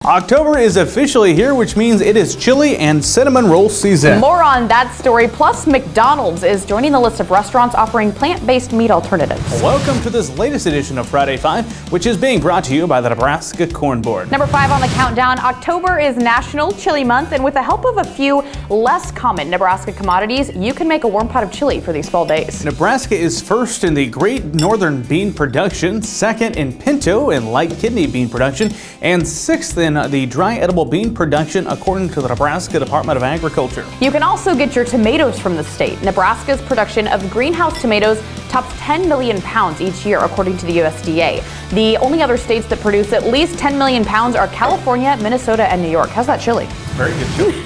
October is officially here, which means it is chili and cinnamon roll season. More on that story, plus McDonald's is joining the list of restaurants offering plant-based meat alternatives. Welcome to this latest edition of Friday 5, which is being brought to you by the Nebraska Corn Board. Number 5 on the countdown, October is National Chili Month, and with the help of a few less common Nebraska commodities, you can make a warm pot of chili for these fall days. Nebraska is first in the Great Northern bean production, second in pinto and light kidney bean production, and sixth in the dry edible bean production, according to the Nebraska Department of Agriculture. You can also get your tomatoes from the state. Nebraska's production of greenhouse tomatoes tops 10 million pounds each year, according to the USDA. The only other states that produce at least 10 million pounds are California, Minnesota, and New York. How's that chili? Very good chili.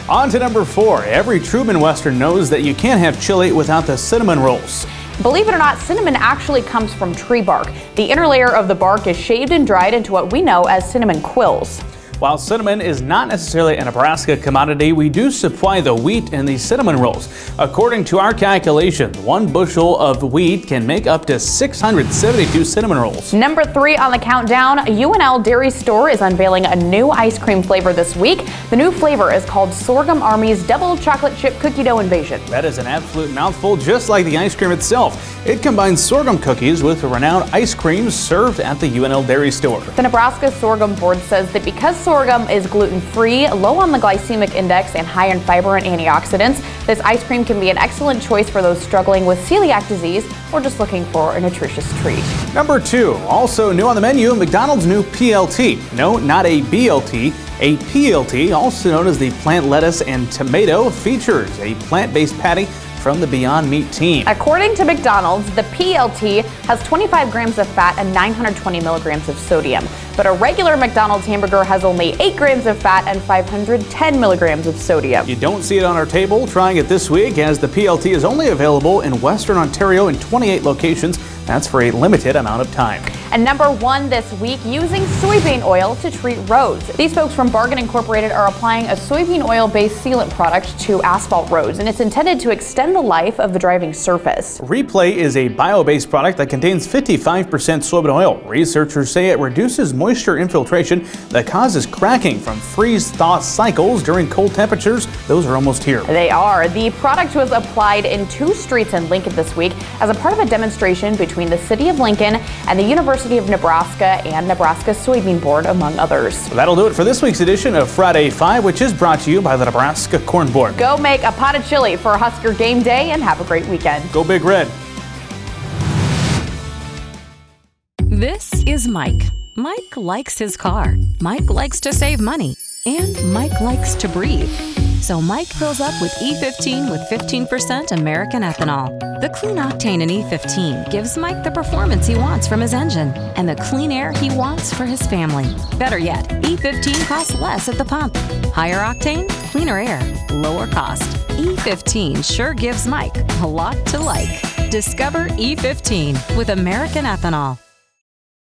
On to number 4. Every true Midwestern knows that you can't have chili without the cinnamon rolls. Believe it or not, cinnamon actually comes from tree bark. The inner layer of the bark is shaved and dried into what we know as cinnamon quills. While cinnamon is not necessarily a Nebraska commodity, we do supply the wheat in these cinnamon rolls. According to our calculations, 1 bushel of wheat can make up to 672 cinnamon rolls. Number 3 on the countdown, UNL Dairy Store is unveiling a new ice cream flavor this week. The new flavor is called Sorghum Army's Double Chocolate Chip Cookie Dough Invasion. That is an absolute mouthful, just like the ice cream itself. It combines sorghum cookies with renowned ice creams served at the UNL Dairy Store. The Nebraska Sorghum Board says that because sorghum is gluten-free, low on the glycemic index, and high in fiber and antioxidants, this ice cream can be an excellent choice for those struggling with celiac disease or just looking for a nutritious treat. Number 2, also new on the menu, McDonald's new P.L.T. No, not a B.L.T. A P.L.T., also known as the plant lettuce and tomato, features a plant-based patty from the Beyond Meat team. According to McDonald's, the P.L.T. has 25 grams of fat and 920 milligrams of sodium. But a regular McDonald's hamburger has only 8 grams of fat and 510 milligrams of sodium. You don't see it on our table. Trying it this week, as the P.L.T. is only available in Western Ontario in 28 locations. That's for a limited amount of time. And number 1 this week, using soybean oil to treat roads. These folks from Bargain Incorporated are applying a soybean oil-based sealant product to asphalt roads, and it's intended to extend the life of the driving surface. Replay is a bio-based product that contains 55% soybean oil. Researchers say it reduces moisture infiltration that causes cracking from freeze-thaw cycles during cold temperatures. Those are almost here. They are. The product was applied in 2 streets in Lincoln this week as a part of a demonstration between the City of Lincoln and the University of Nebraska and Nebraska Soybean Board, among others. That'll do it for this week's edition of Friday 5, which is brought to you by the Nebraska Corn Board. Go make a pot of chili for Husker game day and have a great weekend. Go Big Red. This is Mike. Mike likes his car. Mike likes to save money. And Mike likes to breathe. So Mike fills up with E15 with 15% American ethanol. The clean octane in E15 gives Mike the performance he wants from his engine and the clean air he wants for his family. Better yet, E15 costs less at the pump. Higher octane, cleaner air, lower cost. E15 sure gives Mike a lot to like. Discover E15 with American ethanol.